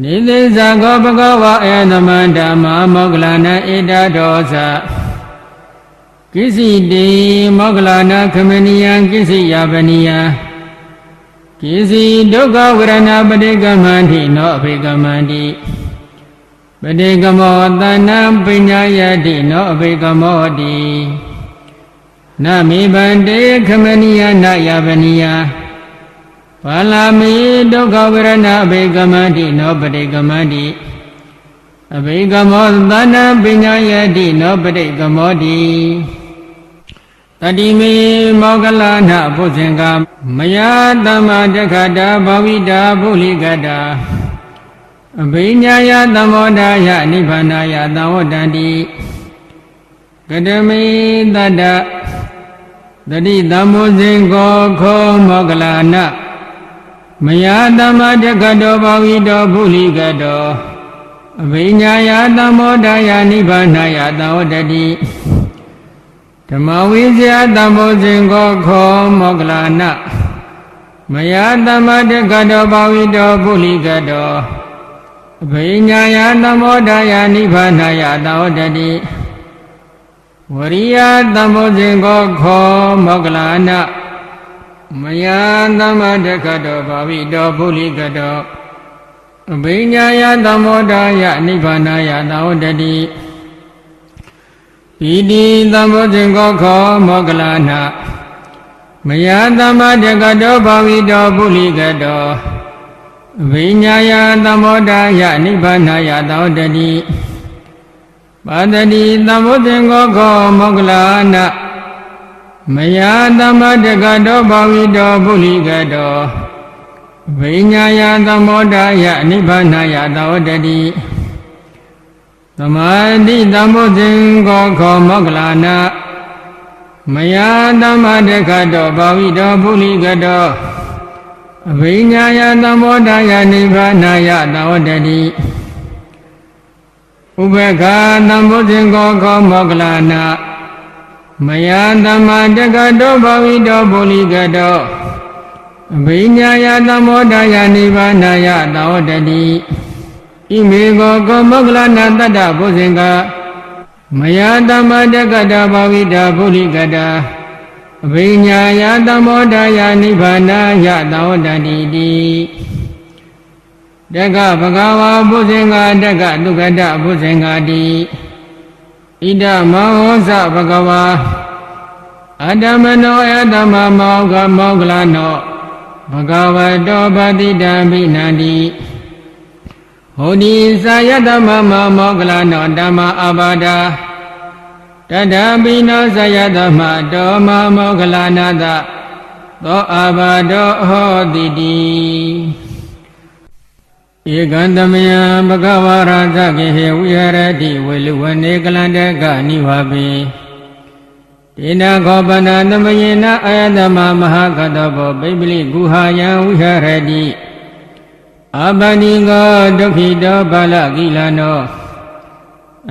နိသေဇာကောဘဂဝါအေသမန္ဓမ္မာမောဂလနာဧတဒောသကိစီတေမောဂလနာခမနိယံကိစီယပနိယံကိစီဒုက္ခဝရဏပဋိကမန္တိနောအဘိကမန္တိပဋိကမောတဏံပညာယတိနောအဘိကမောတိနမေဗန္တေခမနိယနာယပနိယဘာလာမေဒုက္ခဝရဏအဘိကမန္တိနောပဋိကမန္တိအဘိကမောတဏံပညာယတိနောပဋိကမောတိတတိမေမောဂလနာဘုဇင်္ဂမယတမတက္ခတာဘာဝိတာဘုလိကတာအဘိညာယသမောဒာယနိဗ္ဗာနာယသံဝတ္တန္တိကတမေတတ္တတတိသမောဇင်္ဂောခောမောဂလနာမယတမတက္ခတောဘာဝိတောဘုလိကတောအဘိညာယသမောဒာယနိဗ္ဗာနာယသံဝတ္တတိဓမ္မဝိဇ္ဇာတမောဇင်္ဂောခောမောဂလနာမယတမတက္ခတောဘာဝိတောဘုလိကတောအဘိညာယသမောဒာယနိဗ္ဗာနာယသံဝတ္တတိဝရိယတမောဇင်္ဂောခောမောဂလနာမယတမတက္ခတောဘာဝိတောဘုလိကတောအဘိညာယသမောဒာယနိဗ္ဗာနာယသံဝတ္တတိဣတိသမောဇင်္ဂောခောမောဂလနာမယတမတက္ခတောဘာဝိတောဘုလိကတောအဘိညာယသမောဒာယနိဗ္ဗာနာယသံဝတ္တတိပါတတိသမောဇင်္ဂောခောမောဂလနာမယတမတက္ခတောဘာဝိတောဘုလိကတောအဘိညာယသမောဒာယနိဗ္ဗာနာယသံဝတ္တတိသမာဓိသမောဇင်္ဂောခောမောဂလနာမယတမတက္ခတောဘာဝိတောဘုလိကတောအဘိညာယသမောဒာယနိဗ္ဗာနာယသံဝတ္တတိ ဥပက္ခသံဘုဇင်ကောခောမောကလနာမယသမ္မာတက္ကတောဘဝိတောပုလိကတောအဘိညာယသမ္မောဒယနိဗ္ဗာနယသာဝတ္တိဣမေကောခောမောကလနာတတ္တဘုဇင်ကမယသမ္မာတက္ကတောဘဝိတောပုလိကတောအဘိညာယသမ္မောဒယနိဗ္ဗာနယသာဝတ္တိတိတက္ကဗဂဝါဘုဇင်္ဂတက္ကသုခတဘုဇင်္ဂတိဣဒမဟောသဗဂဝါအတ္တမနောအတ္တမမောကမောကလနောဘဂဝတောပတိတံဘိနန္တိဟောတိသာယတမမောကလနောဓမ္မအဘာဒာတတံဘိနောသာယတမတောမောကလနာသသောအဘာဒောဟောတိတိဧကံတမယံဘဂဝါရာဇကေဟေဝိဟရတိဝေလူဝနေကလန္တကနိဝဘေတေနခောပနာသမယေနအာယတမမဟာကတောဘောပိပလိဂုဟာယံဝိဟရတိအပဏိကောဒုက္ခိတောဘာလကိလနော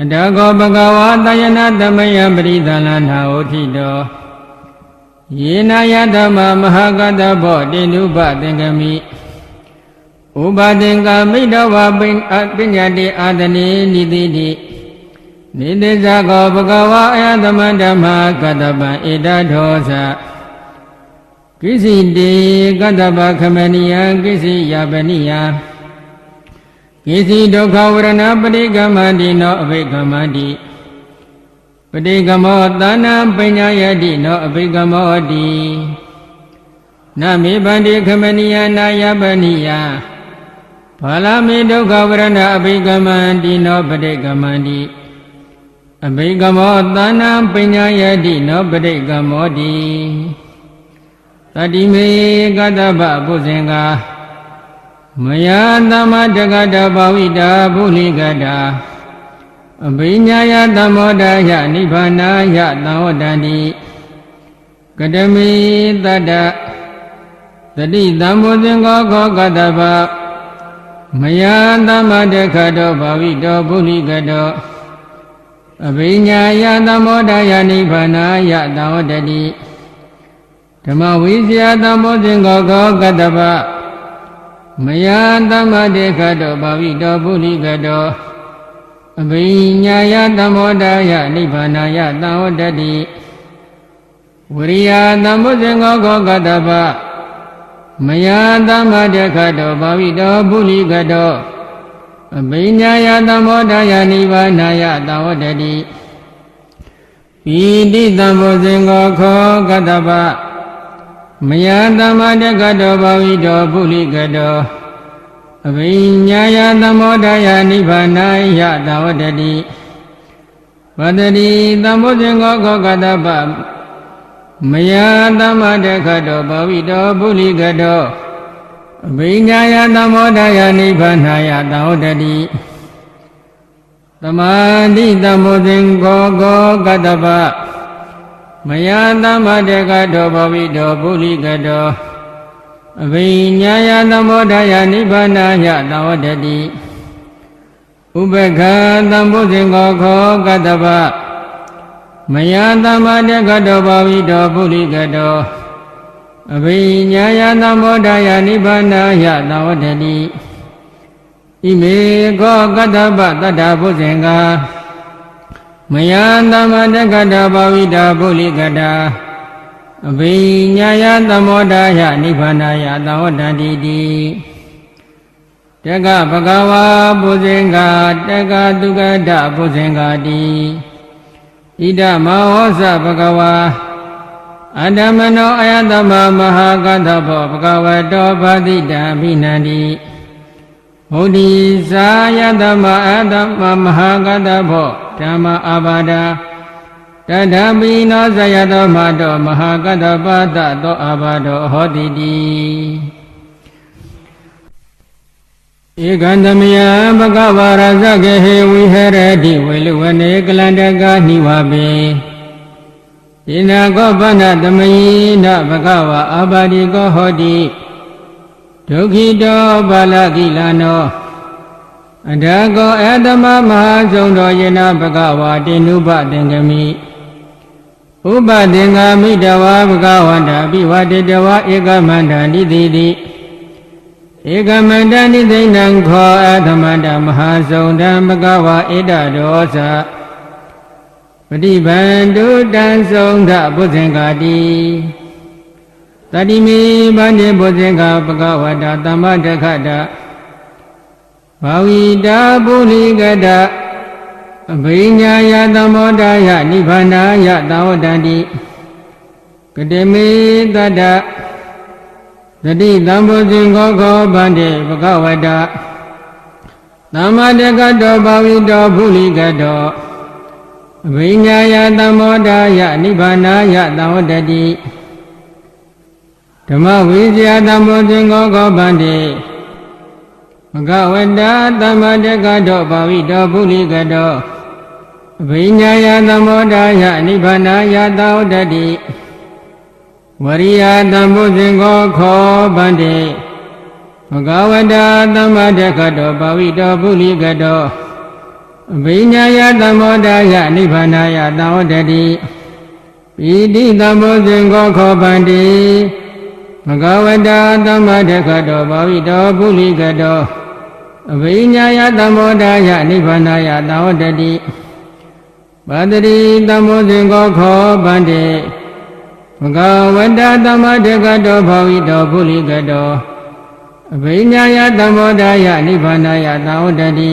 အတကောဘဂဝါတယနာသမယံပရိသလနာဟောတိတောယေနယတမမဟာကတောဘောတေနုပသင်္ကမိဥပါသင်္ကာမိတဝပညာတိအာတနိနိတိတိနိတိဇာကောဘဂဝါအယသမန္ဓမ္မာကတ္တပံဧတထောသကိစီတေကတ္တပခမနိယံကိစီယပနိယကိစီဒုက္ခဝရဏပရိကမ္မန္တိနောအဘိကမ္မန္တိပရိကမောသနံပညာယတိနောအဘိကမောတိနမေဗန္တိခမနိယနာယပနိယဘာလမေဒုက္ခဝရဏအဘိကမန္တိနောပရိကမန္တိအဘိကမောသနံပညာယတိနောပရိကမောတိတတိမေကတ္တဗဘုဇင်္ဂမယသမ္မာတက္ကတဘဝိတာဘုလိကတာအဘိညာယသမောဒယနိဗ္ဗာနာယသံဝတ္တိကတမေတတ္တတတိသံဘုဇင်္ဂခောကတ္တဗမယသမ္မာတက္ကတောဘဝိတောပုလိကတောအဘိညာယသမောဒယနိဗ္ဗာနာယသံဝတ္တိဓမ္မဝိဇ္ဇာသံဘောဇင်္ဂခောကတ္တဗမယသမ္မာတက္ကတောဘဝိတောပုလိကတောအဘိညာယသမောဒယနိဗ္ဗာနာယသံဝတ္တိဝရိယသံဘောဇင်္ဂခောကတ္တဗမယသမ္မာတက္ကတောဘဝိတောပုလိကတောအဘိညာယသမောဒယနိဗ္ဗာနာယသံဝတ္တိပိတိသံဘောဇင်္ဂခောကတ္တဗမယသမ္မာတက္ကတောဘဝိတောပုလိကတောအဘိညာယသမောဒယနိဗ္ဗာနာယသံဝတ္တိဝတ္တိသံဘောဇင်္ဂခောကတ္တဗမယသမ္မာတက္ကတောဘဝိတောပုလိကတောအဘိညာယသမောဒယနိဗ္ဗာနာယသံဝတ္တိသမာဓိသံဘောဇင်္ဂခောကတ္တဗမယသမ္မာတက္ကတောဘဝိတောပုလိကတောအဘိညာယသမောဒယနိဗ္ဗာနာယသံဝတ္တိဥပက္ခသံဘုဇင်္ဂခောကတ္တဗမယသမ္မာတက္ကတောဘဝိတောပုလိကတောအဘိညာယသမောဒယနိဗ္ဗာနာယသံဝတ္တိဣမေခောကတ္တဗတတ္တဘုဇင်္ဂမယသမ္မာတက္ကတောဘဝိတောပုလိကတောအဘိညာယသမောဒယနိဗ္ဗာနာယသံဝတ္တိတိတက္ကဗဂဝါဘုဇင်္ဂတက္ကသုကတဘုဇင်္ဂတိဣဒမဟောသဗဂဝါအတ္တမနောအယတမမဟာကတ္တဘောဘဂဝတောဗာတိတံဘိနန္တိဘုဒ္ဓိသာယတမအတ္တမမဟာကတ္တဘောဓမ္မအဘာဒာတထပိနောဇယတောမတောမဟာကတ္တပတ္တသောအဘာဒောဟောတိတိဧကံတမယဘဂဝါရဇကေဟေဝိဟရတိဝေလူဝနေကလန္တကနိဝဘေဣနာကောပနတမယိနဘဂဝါအာဘာတိကောဟောတိဒုက္ခိတောဘာလကိလနော အဒါကောအတမမဟာဆုံးတော်ယေနဘဂဝါတိနုပသင်္ကမိဥပသင်္ကာမိတဝါဘဂဝန္တာပိဝတေတဝါဧကမန္တနိတိတိဧကမန္တနိသိဏံခောအသမန္တမဟာဆုံးတံဘဂဝါဧတဒောသပฏิဗန္တုတံဆုံးထဘုဇင်္ဂတိတတိမိဗန္တိဘုဇင်္ဂဘဂဝတာသမ္မတခတဘာဝိတာပုလိကတအဘိညာယသမောဒယနိဗ္ဗာနာယသာဝတ္တတိကတိမေတတ္တသတိတံဘုဇင်္ဂောခောဗန္တိဘဂဝတာသမ္မတခတောဘာဝိတောပုလိကတောအဘိညာယသမောဒယနိဗ္ဗာနာယသာဝတ္တတိဓမ္မဝိဇ္ဇာသမ္မောဇင်္ဂောခောဗန္တိဘဂဝတာသမ္မတကတောဘာဝိတောပုလိကတောအဘိညာယသမောဒယနိဗ္ဗာနာယသာဝတ္တတိဝရိယသမ္မောဇင်္ဂောခောဗန္တိဘဂဝတာသမ္မတကတောဘာဝိတောပုလိကတောအဘိညာယသမောဒယနိဗ္ဗာနာယသာဝတ္တတိပိတိသမ္မောဇင်္ဂောခောဗန္တိဘဂဝတာသမ္မတကတောဘာဝိတောပုလိကတောအဘိညာယသမောဒယနိဗ္ဗာနာယသာဝတ္တတိပါတတိသမ္မောဇင်္ဂောခောဗန္တိဘဂဝတာသမ္မတကတောဘာဝိတောပုလိကတောအဘိညာယသမောဒယနိဗ္ဗာနာယသာဝတ္တတိ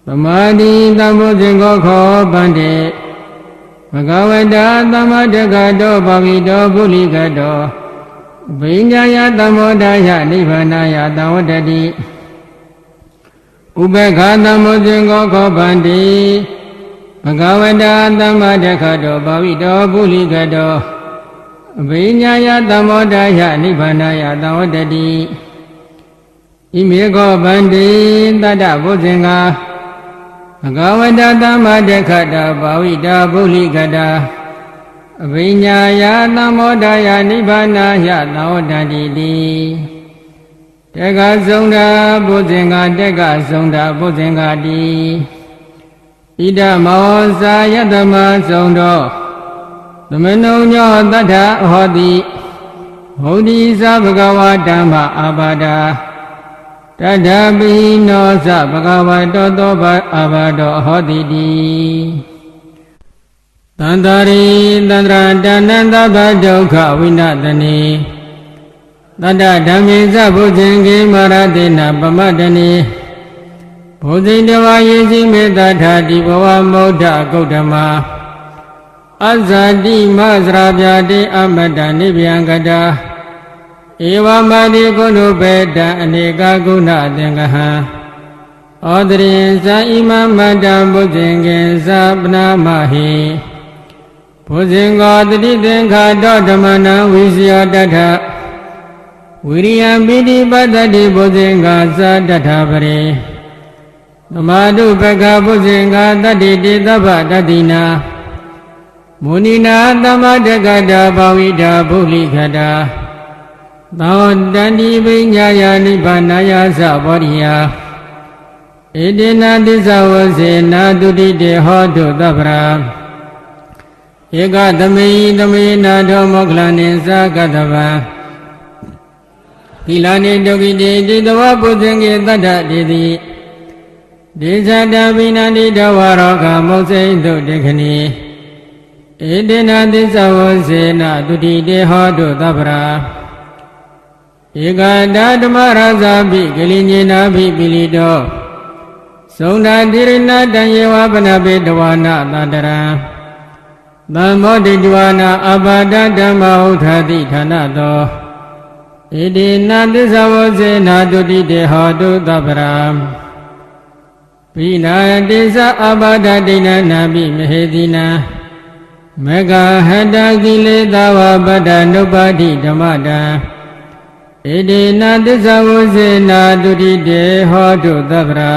သမာဓိသမ္မောဇင်္ဂောခောဗန္တိဘဂဝတာသမ္မတကတောဘာဝိတောပုလိကတောအဘိညာယသမောဒယနိဗ္ဗာနာယသာဝတ္တတိဥပေက္ခသမ္မောဇင်္ဂောခောဗန္တိဘဂဝတာသမ္မတကတောဘာဝိတောပုလိကတောအဘိညာယသမောဒယနိဗ္ဗာနာယသာဝတ္တတိဣမေခောဗန္တိတတ္တဘုဇင်္ဂဘဂဝတာသမ္မတကတောဘာဝိတောပုလိကတောအဘိညာယသမောဒယနိဗ္ဗာနာယသာဝတ္တတိတက္ကဆုံးတာဘုဇင်္ဂတက္ကဆုံးတာဘုဇင်္ဂတိဣဒမောဇာယတမဆုံးတော်သမနုညောတထဟောတိဘုဒ္ဓိသဘဂဝါဓမ္မအာဘာဒာတတ္ထပိနောသဘဂဝါတောသောဘအာဘာတောဟောတိတိတန္တရိတန္တရာတဏ္ဍဘဒုက္ခဝိနတနိတတ္တဓမ္မေသဘုဇင်္ဂေမရတေနပမတ္တနိဘုဇိတဝါယေစီမေတ္ထာတိဘဝမௌဒ္ဒဂௌတမအဇာတိမသရာပြတိအမတ္တနိဗ္ဗယံကတာဧဝမတိကုဏုပေတံအနေကကုဏသင်္ကဟံဩတရင်ဇာဣမမတ္တဘုဇင်္ဂေသပနာမဟိဘုဇင်္ဂောတတိသင်္ခါတောဓမ္မနံဝိစီယောတထဝိရိယံပိတိပတ္တိဘုဇင်္ဂာသတထပရိသမာဓုပက္ခဘုဇင်္ဂာတတ္တိတေသဗ္ဗတတ္တိနာမုနိနာသမ္မတကတာဘာဝိတာပုလိခတာသောတန္တိပိညာယနိဗ္ဗာနာယသဘောရိယဣတိနာသစ္စာဝစေနာတုတိတေဟောတုသဗ္ဗရာဧကသမေသမေနာထောမောက္ခလနိသကတဗံကိလနိဒုက္ခိတေတိတဝပုဇင်္ဂေတတ္တတေတိဒေဇတဗိနန္တိတဝရောဂမုတ်စိတုတေခဏီဧတေနသစ္စာဝစေနတုတိတေဟောတုသဗ္ဗရာဧကတဓမ္မရဇာပိကလိညေနာပိပိလိတောသုံးဓာတိရဏတံယေဝပနပေတဝနာသတ္တရံသံမောတိတဝနာအပါဒဓမ္မဥထာတိဌာနတောဣတိနာသစ္စာဝစေနာတုတိတေဟောတုသဗ္ဗရာပိနာတိသအပါဒဒိဏနာပိမဟေတိနာမေဃဟတကိလေသာဝပတ္တနုပ္ပါတိဓမ္မတံဣတိနာသစ္စာဝစေနာတုတိတေဟောတုသဗ္ဗရာ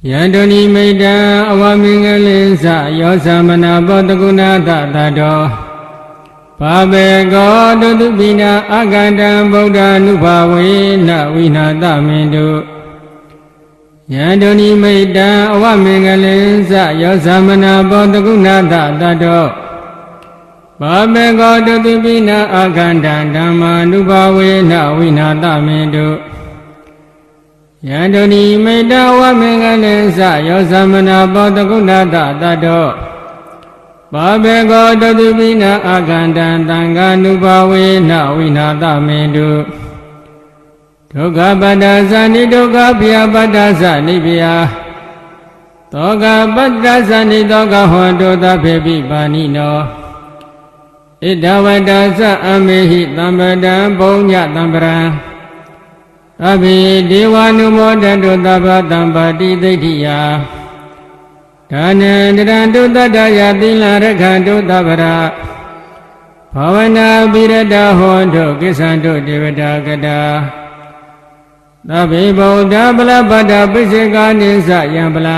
ယန္တုနိမိတံအဝမင်္ဂလိသယောသမနာဘောတကုဏသတ္တော ဘာဘေကောတုတုပိနာအာကန္တံဗုဒ္ဓ ानु ဘာဝေနဝိနာသမင်တုယန္တုန်ိမိတံအဝမင်္ဂလင်္စယောသမနာဘောတကုဏတတတောဘာဘေကောတုတုပိနာအာကန္တံဓမ္မာ ानु ဘာဝေနဝိနာသမင်တုယန္တုန်ိမိတံအဝမင်္ဂလင်္စယောသမနာဘောတကုဏတတတောဘာဘေကောတတုပိနာအာကန္တံသံဃာ ानु ဘာဝေနဝိနာသမင်တုဒုက္ခပတ္တသနိဒုက္ခဗျာပတ္တသနိဗျာသောကပတ္တသနိသောကဟောတုသဗ္ဗေပိပါဏိနောဣဒဝတ္တသအမေဟိသံပတံဘုံညသံပရံသဗ္ဗေဒေဝ ानु မောတတုသဗ္ဗတံပါတိဒိဋ္ဌိယဒါနံတရံတုတ္တယသီလရခန္တုသဗ္ဗရာဘာဝနာပိရတဟောတုကိစ္ဆန္တုဒေဝတာကတာသဗ္ဗေဗုဒ္ဓပလပတ္တပိစေကာနိသယံပလံ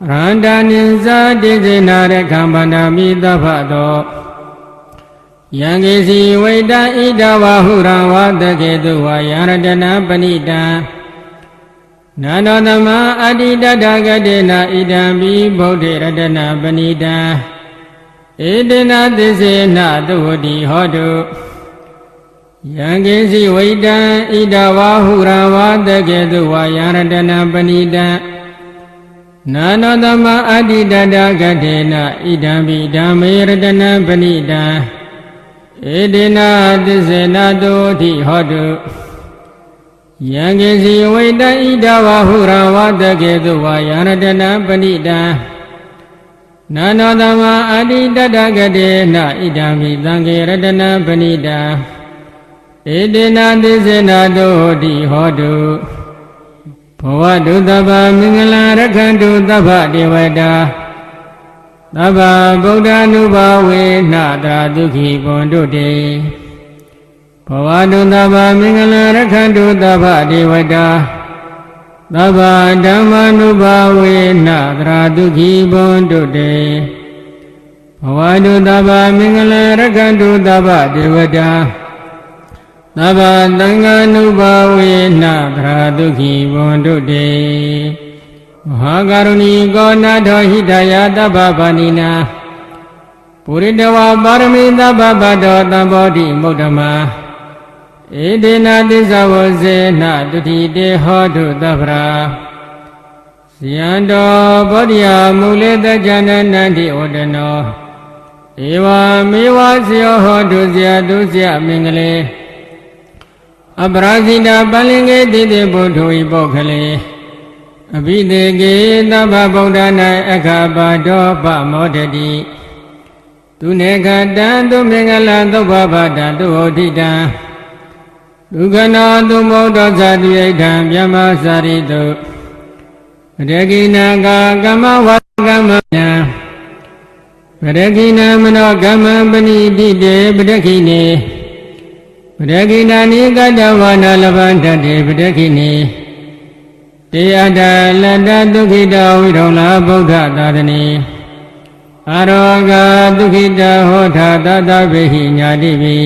ရန္တာနိသတိစေနာရခံဗန္ဓာမိသဗ္ဗသောယံကိစီဝိတံဣဒဝဟုရံဝတကေတုဝယံရတနာပဏိတံနာနောသမအတ္တိတတဂတေနဣဒံပိဗုဒ္ဓေရတနာပဏိတံဧတေနသစ္စေနသုဝတိဟောတုယံကိစီဝိတံဣဒဝဟုရံဝတကေတုဝယံရတနာပဏိတံနာနောသမအတ္တိတတဂတေနဣဒံပိဓမ္မေရတနာပဏိတံဧတေနသစ္စေနသုဝတိဟောတုယံကိစီဝိတံဣဒဝဟုရံဝတကေတုဝယံရတနာပဏိတံနာနောသမအတ္တိတတဂတေနဣဒံပိသံဃေရတနာပဏိတံဧတေနသစ္စေနသုဝတိဟောတုဘဝတုသဗ္ဗမင်္ဂလရခန္တုသဗ္ဗဒေဝတာသဗ္ဗဗုဒ္ဓ ानु ဘာဝေနတရာဒုက္ခိဘွန်တုတေဘဝတုသဗ္ဗမင်္ဂလရခန္တုသဗ္ဗဒေဝတာသဗ္ဗဓမ္မာ ानु ဘာဝေနတရာဒုက္ခိဘွန်တုတေဘဝတုသဗ္ဗမင်္ဂလရခန္တုသဗ္ဗဒေဝတာသဗ္ဗသံဃာ ानु ဘာဝေနတရာဒုက္ခိဘွန်တုတေမဟာကရုဏီကောနာထောဟိတယသဗ္ဗပါဏိနာပုရိတဝပါရမိသဗ္ဗပတ္တောသံဘောဓိမုဒ္ဓမာဧတေနသစ္စာဝဇေနတုတိတေဟောတုသဗ္ဗရာဇယံတောဘောဓိယမူလေတ္တဉာဏနန္တိဝတ္တနောဧဝမေဝဇယောဟောတုဇယတုဇယမင်္ဂလေအပရာဇိတာပလင်္ကေတိတေဘုဒ္ဓဝိပုခ္ခလေအဘိသေကေသဗ္ဗဗုဒ္ဓနာအခါပါတောပမောတတိသူနေခတံသူမင်္ဂလသုဘဗတံသူဟောတိတံဒုက္ခနောသူမௌတောဇာတိယိထံဗျမစာရိတုပရကိနာကာကမ္မဝကမ္မနံပရကိနာမနောကမ္မပဏိတိတေပရကိနေပရကိနာနိကတဝနာလဗန္တတေပရကိနေတေယတလတ္တဒုက္ခိတဝိရုံလာဗုဒ္ဓသာသနေအာရောဂဒုက္ခိတဟောထာတတဗေဟိညာတိပိ